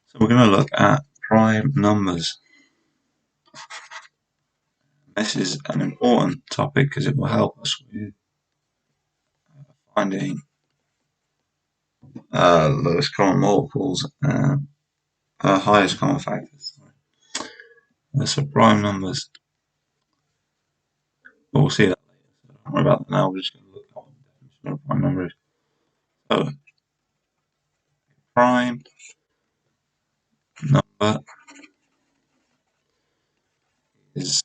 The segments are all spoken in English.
So we're going to look at prime numbers. This is an important topic because it will help us with finding lowest common multiples and highest common factors. So prime numbers, but we'll see that later. So don't worry about that now. We're just going to look at what the definition of a prime number is. So prime number is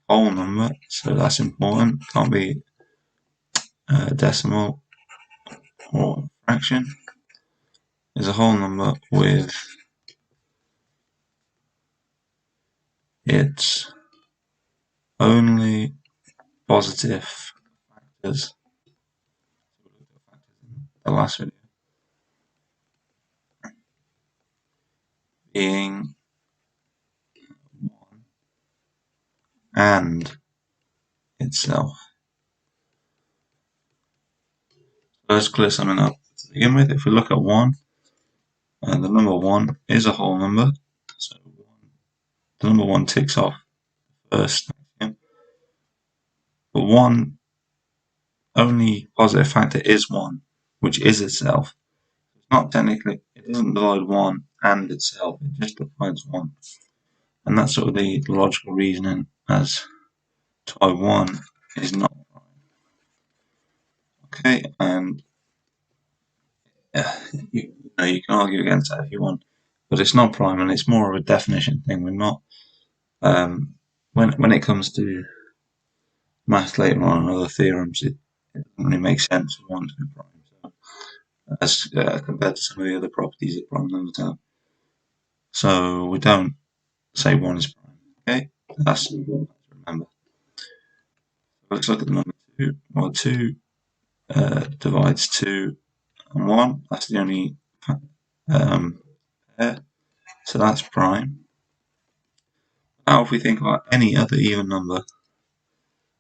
a whole number, so that's important. Can't be decimal or fraction. Is a whole number with its only positive factors. The last video being 1 and itself. So let's clear something up to begin with. If we look at 1, the number 1 is a whole number, so the number 1 ticks off first. But 1 only positive factor is 1, which is itself. It's not technically, it doesn't divide 1 and itself, it just divides 1. And that's sort of the logical reasoning as to why 1 is not prime. Okay, and you can argue against that if you want, but it's not prime, and it's more of a definition thing. We're not when it comes to math later on and other theorems, it doesn't really make sense for 1 to be prime. So as compared to some of the other properties that prime numbers have. So we don't say 1 is prime. Okay, that's important to remember. Let's look at the number 2. Well, 2 divides 2 and 1. That's the only pair, so that's prime. Now if we think about any other even number,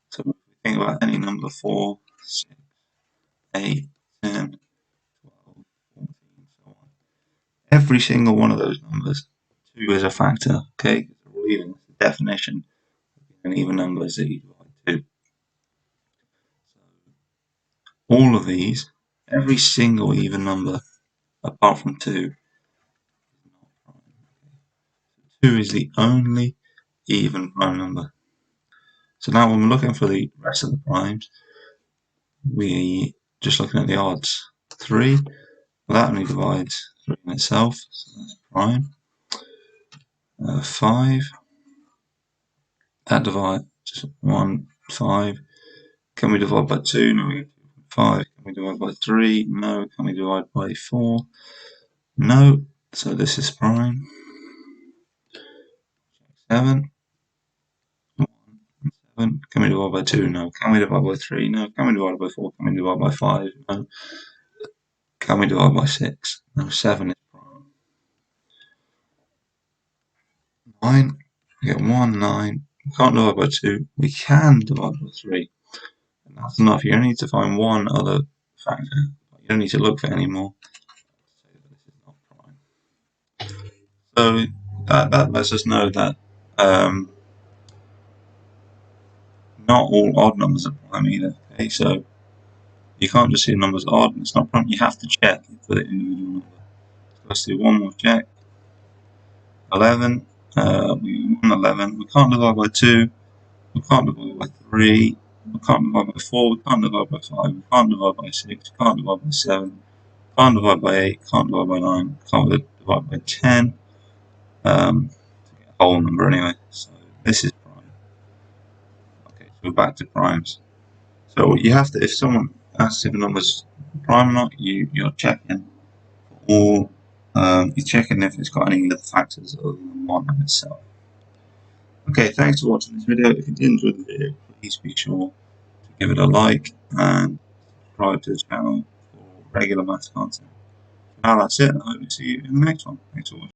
so if we think about any number 4, 6, 8, 10, 12, 14, so on, every single one of those numbers, 2 is a factor, okay? We're leaving the definition of an even number is that you divide 2. So all of these, every single even number apart from 2 is not prime. 2 is the only even prime number. So now when we're looking for the rest of the primes, we just looking at the odds. 3, well, that only divides 3 in itself, so that's prime. 5, that divides 1, 5. Can we divide by 2? No, we get 5. Can we divide by 3? No. Can we divide by 4? No. So this is prime. 7. 1 and 7. Can we divide by 2? No. Can we divide by 3? No. Can we divide by 4? Can we divide by 5? No. Can we divide by 6? No. 7 is prime. 9. We get 1, 9. We can't divide by 2. We can divide by 3. And that's enough. You only need to find one other factor. You don't need to look for any more. This is not prime. So that lets us know that not all odd numbers are prime either. Okay, so you can't just see a number as odd and it's not prime. You have to check for the individual number. So let's do one more check. 11. We won 11. We can't divide by 2. We can't divide by 3. We can't divide by 4. We can't divide by 5. We can't divide by 6. We can't divide by 7. Can't divide by 8. Can't divide by 9. Can't divide by 10. To get a whole number anyway. So this is prime. Okay, so we're back to primes. So you have to, if someone asks if a number's prime or not, you're checking for all. You're checking if it's got any other factors other than 1 in itself. Okay, thanks for watching this video. If you did enjoy the video, please be sure to give it a like and subscribe to the channel for regular maths content. Now that's it, and I hope to see you in the next one. Thanks for watching.